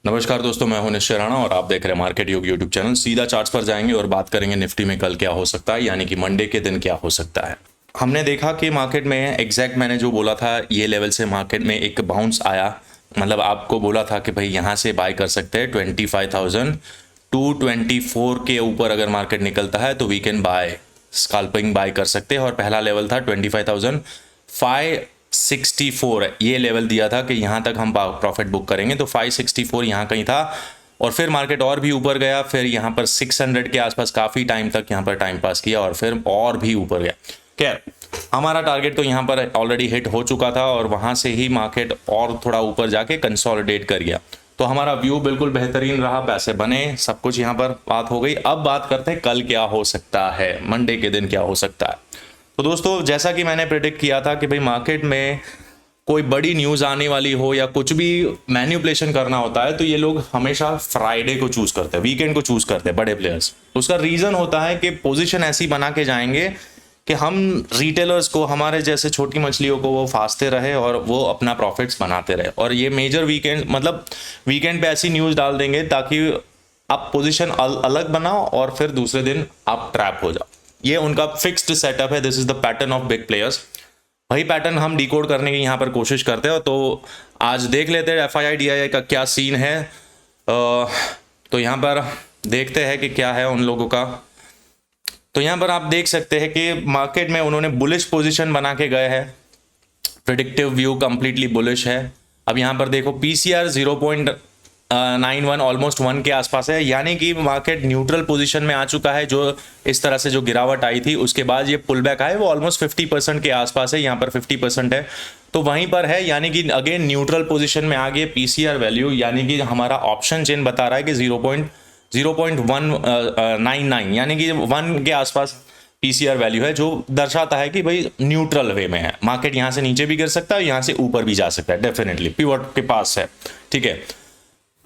नमस्कार दोस्तों, मैं हूं निश्चय राणा और आप देख रहे हैं मार्केट योग यूट्यूब चैनल। सीधा चार्ट्स पर जाएंगे और बात करेंगे निफ्टी में कल क्या हो सकता है, यानी कि मंडे के दिन क्या हो सकता है। हमने देखा कि मार्केट में एग्जैक्ट मैंने जो बोला था ये लेवल से मार्केट में एक बाउंस आया। मतलब आपको बोला था कि भाई यहाँ से बाय कर सकते हैं 25,224 के ऊपर अगर मार्केट निकलता है तो we can buy, scalping buy कर सकते हैं। और पहला लेवल था 25,564, ये लेवल दिया था कि यहाँ तक हम प्रॉफिट बुक करेंगे, तो 564 यहाँ कहीं था। और फिर मार्केट और भी ऊपर गया, फिर यहाँ पर 600 के आसपास काफ़ी टाइम तक यहाँ पर टाइम पास किया और फिर और भी ऊपर गया। खैर, हमारा टारगेट तो यहाँ पर ऑलरेडी हिट हो चुका था और वहाँ से ही मार्केट और थोड़ा ऊपर जाके कंसोलिडेट कर गया, तो हमारा व्यू बिल्कुल बेहतरीन रहा, पैसे बने, सब कुछ यहाँ पर बात हो गई। अब बात करते हैं कल क्या हो सकता है, मंडे के दिन क्या हो सकता है। तो दोस्तों, जैसा कि मैंने प्रेडिक्ट किया था कि भाई मार्केट में कोई बड़ी न्यूज़ आने वाली हो या कुछ भी मैन्युपुलेशन करना होता है तो ये लोग हमेशा फ्राइडे को चूज़ करते हैं, वीकेंड को चूज़ करते हैं बड़े प्लेयर्स। उसका रीज़न होता है कि पोजीशन ऐसी बना के जाएंगे कि हम रिटेलर्स को, हमारे जैसे छोटी मछलियों को वो फांसते रहे और वो अपना प्रॉफिट्स बनाते रहे। और ये मेजर वीकेंड, मतलब वीकेंड पे ऐसी न्यूज़ डाल देंगे ताकि आप पोजीशन अलग बनाओ और फिर दूसरे दिन आप ट्रैप हो जाओ। ये उनका फिक्स्ड सेटअप है। This is the pattern of big players. वही पैटर्न हम डिकोड करने की यहाँ पर कोशिश करते हैं। तो आज देख लेते हैं FII DII का क्या सीन है। तो यहाँ पर देखते हैं कि क्या है उन लोगों का। तो यहाँ पर आप देख सकते हैं कि मार्केट में उन्होंने बुलिश पोजीशन बना के गए हैं। प्रिडिक्टिव व्यू कंप्लीटली बुलिश है। अब यहाँ पर देखो PCR 0.91 ऑलमोस्ट 1 के आसपास है, यानी कि मार्केट न्यूट्रल पोजीशन में आ चुका है। जो इस तरह से जो गिरावट आई थी उसके बाद ये पुल बैक आए, वो ऑलमोस्ट 50% के आसपास है। यहाँ पर 50% है तो वहीं पर है, यानी कि अगेन न्यूट्रल पोजीशन में आ गए। PCR वैल्यू यानी कि हमारा ऑप्शन चेन बता रहा है कि 0.199 यानी कि 1 के आसपास PCR वैल्यू है, जो दर्शाता है कि भाई न्यूट्रल वे में है। मार्केट यहाँ से नीचे भी गिर सकता है, यहाँ से ऊपर भी जा सकता है, डेफिनेटली पिवट के पास है। ठीक है,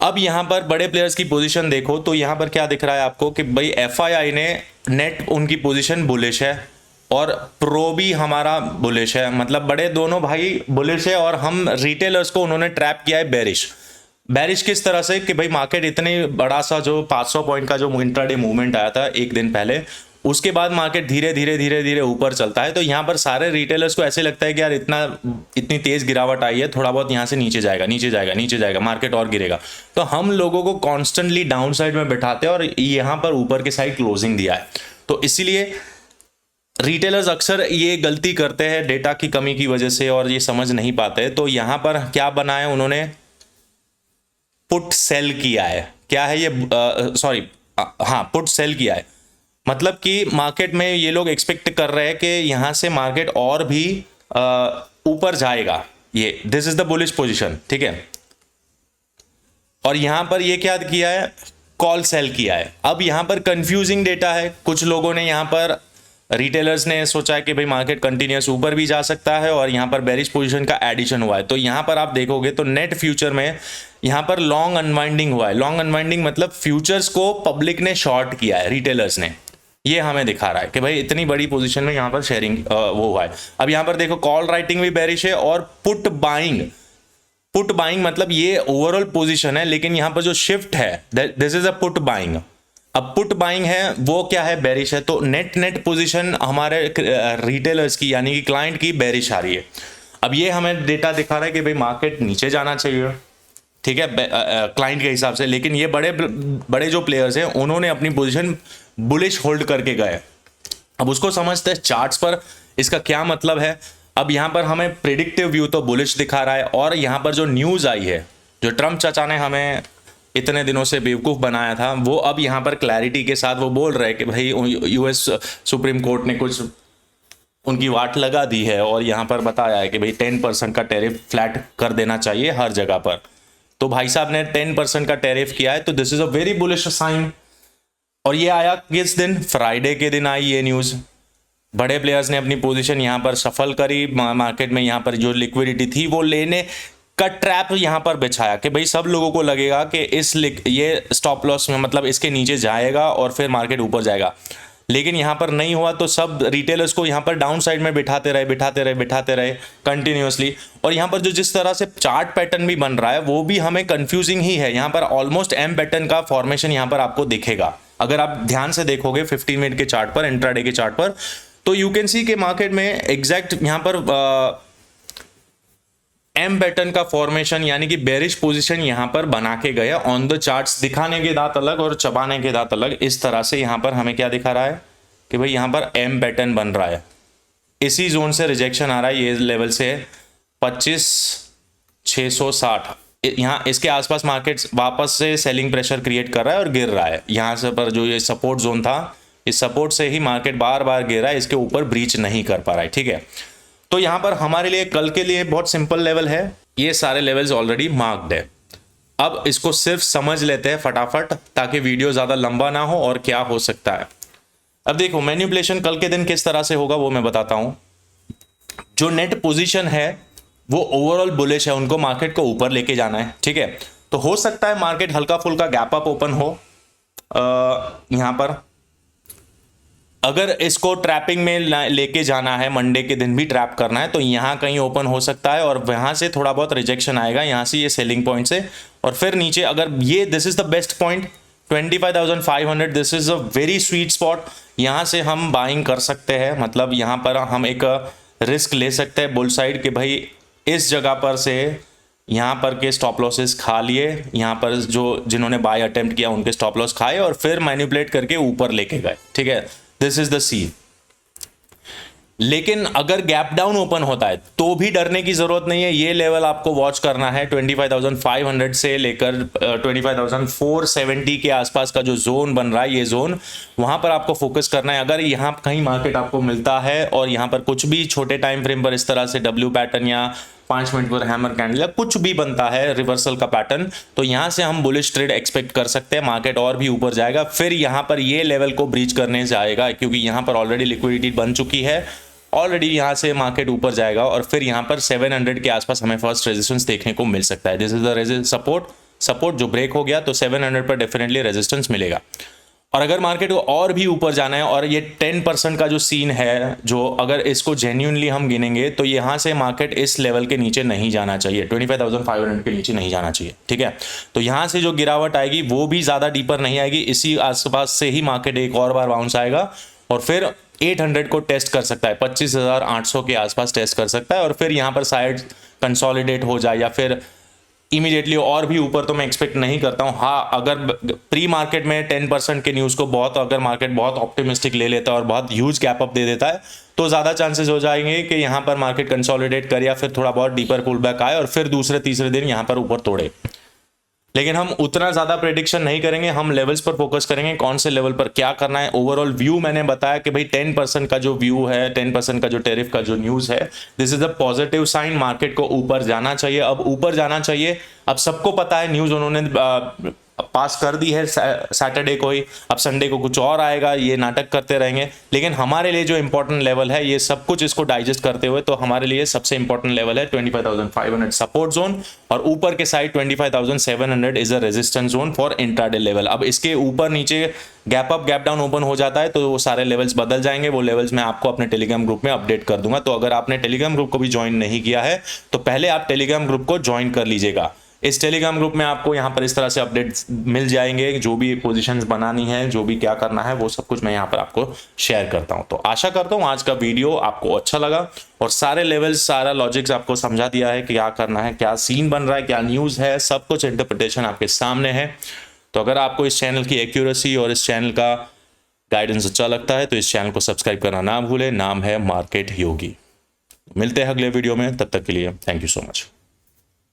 अब यहाँ पर बड़े प्लेयर्स की पोजीशन देखो तो यहाँ पर क्या दिख रहा है आपको कि भाई FII ने नेट उनकी पोजीशन बुलिश है और प्रो भी हमारा बुलिश है। मतलब बड़े दोनों भाई बुलिश है और हम रिटेलर्स को उन्होंने ट्रैप किया है बेरिश। बेरिश किस तरह से कि भाई मार्केट इतने बड़ा सा जो 500 पॉइंट का जो इंट्राडे मूवमेंट आया था एक दिन पहले, उसके बाद मार्केट धीरे धीरे ऊपर चलता है। तो यहाँ पर सारे रिटेलर्स को ऐसे लगता है कि यार इतनी तेज गिरावट आई है, थोड़ा बहुत यहाँ से नीचे जाएगा, नीचे जाएगा, नीचे जाएगा, मार्केट और गिरेगा। तो हम लोगों को कॉन्स्टेंटली डाउन साइड में बैठाते हैं और यहाँ पर ऊपर के साइड क्लोजिंग दिया है। तो इसीलिए रिटेलर्स अक्सर ये गलती करते हैं डेटा की कमी की वजह से और ये समझ नहीं पाते। तो यहाँ पर क्या बना है, उन्होंने पुट सेल किया है। क्या है ये, हाँ, पुट सेल किया है। मतलब कि मार्केट में ये लोग एक्सपेक्ट कर रहे हैं कि यहाँ से मार्केट और भी ऊपर जाएगा। ये this is the bullish position, ठीक है। और यहाँ पर ये क्या किया है, कॉल सेल किया है। अब यहाँ पर कंफ्यूजिंग डेटा है। कुछ लोगों ने यहाँ पर, रिटेलर्स ने सोचा है कि भाई मार्केट कंटिन्यूस ऊपर भी जा सकता है और यहाँ पर बेरिश पोजीशन का एडिशन हुआ है। तो यहाँ पर आप देखोगे तो नेट फ्यूचर में यहाँ पर लॉन्ग अनवाइंडिंग हुआ है। लॉन्ग अनवाइंडिंग मतलब फ्यूचर्स को पब्लिक ने शॉर्ट किया है, रिटेलर्स ने। ये हमें दिखा रहा है कि भाई इतनी बड़ी पोजीशन में यहाँ पर शेयरिंग वो हुआ है। अब यहाँ पर देखो कॉल राइटिंग भी बेरिश है और पुट बाइंग मतलब ये ओवरऑल पोजीशन है, लेकिन यहाँ पर जो शिफ्ट है this is a put buying. अब पुट बाइंग है वो क्या है, बेरिश है। तो नेट पोजीशन हमारे रिटेलर्स की यानी कि क्लाइंट की बेरिश आ रही है। अब ये हमें डेटा दिखा रहा है कि भाई मार्केट नीचे जाना चाहिए, ठीक है, क्लाइंट के हिसाब से। लेकिन ये बड़े जो प्लेयर्स हैं उन्होंने अपनी पोजीशन बुलिश होल्ड करके गए। अब उसको समझते हैं चार्ट्स पर इसका क्या मतलब है। अब यहाँ पर हमें प्रिडिक्टिव व्यू तो बुलिश दिखा रहा है और यहाँ पर जो न्यूज़ आई है, जो ट्रम्प चाचा ने हमें इतने दिनों से बेवकूफ़ बनाया था, वो अब यहाँ पर क्लैरिटी के साथ वो बोल रहे हैं कि भाई US सुप्रीम कोर्ट ने कुछ उनकी वाट लगा दी है और यहाँ पर बताया है कि भाई 10% का टैरिफ फ्लैट कर देना चाहिए हर जगह पर। तो भाई साहब ने 10% का टैरिफ किया है, तो this is a very bullish sign. और ये आया किस दिन, फ्राइडे के दिन आई ये न्यूज़। बड़े प्लेयर्स ने अपनी पोजीशन यहाँ पर सफल करी। मार्केट में यहाँ पर जो लिक्विडिटी थी वो लेने का ट्रैप यहाँ पर बिछाया कि भाई सब लोगों को लगेगा कि ये स्टॉप लॉस में, मतलब इसके नीचे जाएगा और फिर मार्केट ऊपर जाएगा। लेकिन यहाँ पर नहीं हुआ तो सब रिटेलर्स को यहाँ पर डाउन साइड में बिठाते रहे कंटिन्यूअसली। और यहाँ पर जो जिस तरह से चार्ट पैटर्न भी बन रहा है वो भी हमें कंफ्यूजिंग ही है। यहाँ पर ऑलमोस्ट एम पैटर्न का फॉर्मेशन यहाँ पर आपको दिखेगा अगर आप ध्यान से देखोगे 15 मिनट के चार्ट पर, इंट्राडे के चार्ट पर, तो यू कैन सी के मार्केट में एग्जैक्ट यहाँ पर एम पैटर्न का फॉर्मेशन यानी कि बेरिश पोजीशन यहां पर बना के गया ऑन द चार्ट्स। दिखाने के दांत अलग और चबाने के दांत अलग। इस तरह से यहां पर हमें क्या दिखा रहा है कि भाई यहां पर एम पैटर्न बन रहा है, इसी जोन से रिजेक्शन आ रहा है, ये लेवल से 25,660 यहाँ इसके आसपास मार्केट वापस से सेलिंग प्रेशर क्रिएट कर रहा है और गिर रहा है। यहाँ से पर जो ये सपोर्ट जोन था, इस सपोर्ट से ही मार्केट बार बार गिर रहा है, इसके ऊपर ब्रीच नहीं कर पा रहा है। ठीक है, तो यहां पर हमारे लिए कल के लिए बहुत सिंपल लेवल है, ये सारे लेवल्स ऑलरेडी मार्क्ड है। अब इसको सिर्फ समझ लेते हैं फटाफट ताकि वीडियो ज्यादा लंबा ना हो और क्या हो सकता है। अब देखो मैनिपुलेशन कल के दिन किस तरह से होगा वो मैं बताता हूं। जो नेट पोजीशन है वो ओवरऑल बुलिश है, उनको मार्केट को ऊपर लेके जाना है। ठीक है, तो हो सकता है मार्केट हल्का फुल्का गैप अप ओपन हो यहां पर। अगर इसको ट्रैपिंग में लेके जाना है, मंडे के दिन भी ट्रैप करना है, तो यहां कहीं ओपन हो सकता है और वहां से थोड़ा बहुत रिजेक्शन आएगा यहां से, ये सेलिंग पॉइंट से, और फिर नीचे अगर ये this is the best point 25,500, this is a very sweet spot, यहां से हम बाइंग कर सकते हैं। मतलब यहां पर हम एक रिस्क ले सकते हैं बुल साइड कि भाई इस जगह पर से यहाँ पर के स्टॉप लॉसेस खा लिए, यहाँ पर जो जिन्होंने बाय अटेम्प्ट किया उनके स्टॉप लॉस खाए और फिर मैनिपुलेट करके ऊपर लेके गए। ठीक है, दिस इज द सी। लेकिन अगर गैप डाउन ओपन होता है तो भी डरने की जरूरत नहीं है, ये लेवल आपको वॉच करना है 25,500 से लेकर 25,470 के आसपास का जो जोन बन रहा है, ये जोन, वहां पर आपको फोकस करना है। अगर यहां कहीं मार्केट आपको मिलता है और यहां पर कुछ भी छोटे टाइम फ्रेम पर इस तरह से डब्ल्यू पैटर्न या 5 मिनट पर हैमर कैंडल या कुछ भी बनता है रिवर्सल का पैटर्न, तो यहां से हम बुलिश ट्रेड एक्सपेक्ट कर सकते हैं। मार्केट और भी ऊपर जाएगा, फिर यहां पर ये लेवल को ब्रीच करने जाएगा क्योंकि यहां पर ऑलरेडी लिक्विडिटी बन चुकी है, ऑलरेडी यहां से मार्केट ऊपर जाएगा और फिर यहां पर 700 के आसपास हमें फर्स्ट रेजिस्टेंस देखने को मिल सकता है। दिस इज द सपोर्ट जो ब्रेक हो गया तो 700 पर डेफिनेटली रेजिस्टेंस मिलेगा। और अगर मार्केट को और भी ऊपर जाना है और ये 10% का जो सीन है, जो अगर इसको जेन्युइनली हम गिनेंगे तो यहां से मार्केट इस लेवल के नीचे नहीं जाना चाहिए, 25,500 के नीचे नहीं जाना चाहिए। ठीक है, तो यहां से जो गिरावट आएगी वो भी ज्यादा डीपर नहीं आएगी, इसी आसपास से ही मार्केट एक और बार बाउंस आएगा और फिर 800 को टेस्ट कर सकता है, 25,800 के आसपास टेस्ट कर सकता है और फिर यहां पर शायद कंसोलिडेट हो जाए या फिर इमीडिएटली और भी ऊपर तो मैं एक्सपेक्ट नहीं करता हूं। हाँ, अगर प्री मार्केट में 10% के न्यूज़ को बहुत, अगर मार्केट बहुत ऑप्टिमिस्टिक ले लेता है और बहुत ह्यूज गैप अप दे देता है तो ज़्यादा चांसेस हो जाएंगे कि यहां पर मार्केट कंसोलिडेट करे या फिर थोड़ा बहुत डीपर पुल बैक आए और फिर दूसरे तीसरे दिन यहां पर ऊपर तोड़े। लेकिन हम उतना ज़्यादा प्रेडिक्शन नहीं करेंगे, हम लेवल्स पर फोकस करेंगे, कौन से लेवल पर क्या करना है। ओवरऑल व्यू मैंने बताया कि भाई 10% का जो व्यू है, 10% का जो टैरिफ का जो न्यूज़ है, this is a positive sign, market को ऊपर जाना चाहिए। अब ऊपर जाना चाहिए, अब सबको पता है न्यूज़ उन्होंने पास कर दी है सैटरडे को ही, अब संडे को कुछ और आएगा, ये नाटक करते रहेंगे। लेकिन हमारे लिए जो इंपॉर्टेंट लेवल है, ये सब कुछ इसको डाइजेस्ट करते हुए तो हमारे लिए सबसे इंपॉर्टेंट लेवल है 25,500 सपोर्ट जोन और ऊपर के side 25,700 is a resistance zone for intraday level. अब इसके ऊपर नीचे gap up gap down open हो जाता है तो वो सारे लेवल्स बदल जाएंगे, वो लेवल्स मैं आपको अपने टेलीग्राम ग्रुप में अपडेट कर दूंगा। तो अगर आपने टेलीग्राम ग्रुप को भी ज्वाइन नहीं किया है तो पहले आप टेलीग्राम ग्रुप को ज्वाइन कर लीजिएगा। इस टेलीग्राम ग्रुप में आपको यहाँ पर इस तरह से अपडेट्स मिल जाएंगे, जो भी पोजीशंस बनानी है, जो भी क्या करना है, वो सब कुछ मैं यहाँ पर आपको शेयर करता हूँ। तो आशा करता हूँ आज का वीडियो आपको अच्छा लगा और सारे लेवल्स, सारा लॉजिक्स आपको समझा दिया है कि क्या करना है, क्या सीन बन रहा है, क्या न्यूज़ है, सब कुछ इंटरप्रिटेशन आपके सामने है। तो अगर आपको इस चैनल की एक्यूरेसी और इस चैनल का गाइडेंस अच्छा लगता है तो इस चैनल को सब्सक्राइब करना ना भूलें। नाम है मार्केट योगी। मिलते हैं अगले वीडियो में, तब तक के लिए थैंक यू सो मच।